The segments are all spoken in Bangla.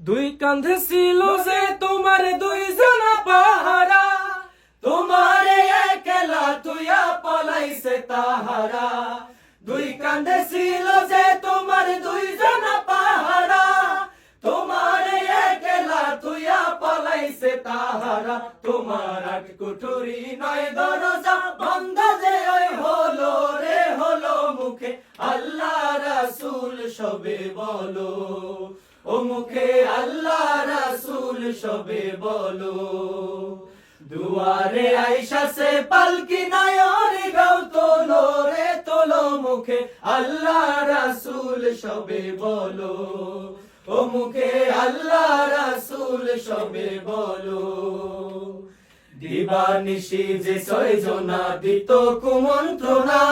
দুই কাঁধে ছিল যে তোমার দুইজনা পাহারা, তোমারে একলা তুইয়া পলাইছে তাহারা। দুই কাঁধে ছিল যে তোমার দুইজনা পাহারা, তোমারে একলা তুইয়া পলাইছে তাহারা। তোমার আট কুঠুরি নয় দরজা বন্ধ যে ওই হলো রে হলো মুখে আল্লাহ রাসূল সবে বলো, ও মুখে আল্লাহ রাসূল সবে বলো। দুয়ারে আইসা সে পালকি নায়র গাও তোলো রে তোলো মুখে আল্লাহ রাসূল সবে বলো, ও মুখে আল্লাহ রাসূল সবে বলো। দিবানিশি যে ছয়জনা দিত কুমন্ত্রণা,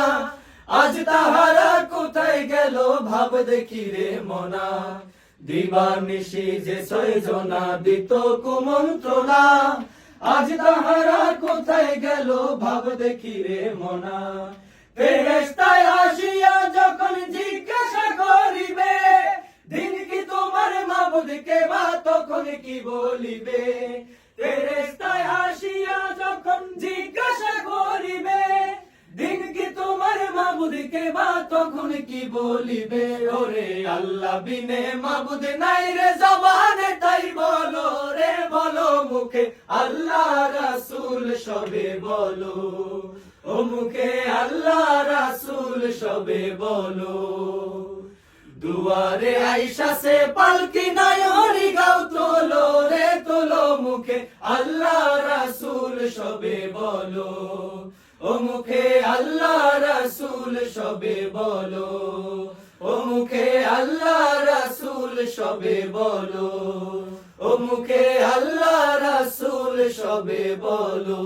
আজ তাহারা কোথায় গেল ভাব দেখি রে মনা। দিবানিশি যে ছয়জনা দিত কুমন্ত্রণা, আজ তাহারা কোথায় গেল ভাব দেখি রে মনা। ফেরেশতায় আসিয়া যখন জিজ্ঞাসা করিবে, দিন কি তোমার মাবুদ কে বা তখন কি বলিবে। ফেরেশতায় আসিয়া যখন জিজ্ঞাসা করিবে, দিন কি তোমার মাবুদ কে বা তখন কি বলিবে। ওরে আল্লাহ বিনে মাবুদ নাই রে জবানে তাই বলো রে বলো মুখে আল্লাহ রাসূল সবে বলো, ও মুখে আল্লাহ রাসূল সবে বলো। দুয়ারে আইসা সে পালকি নায়রি গাও তোলো রে তোলো মুখে আল্লাহ রাসূল সবে বলো, ও মুখে আল্লাহ রাসূল সবে বলো, ও মুখে আল্লাহ রাসূল সবে বলো, ও মুখে আল্লাহ রাসূল সবে বলো।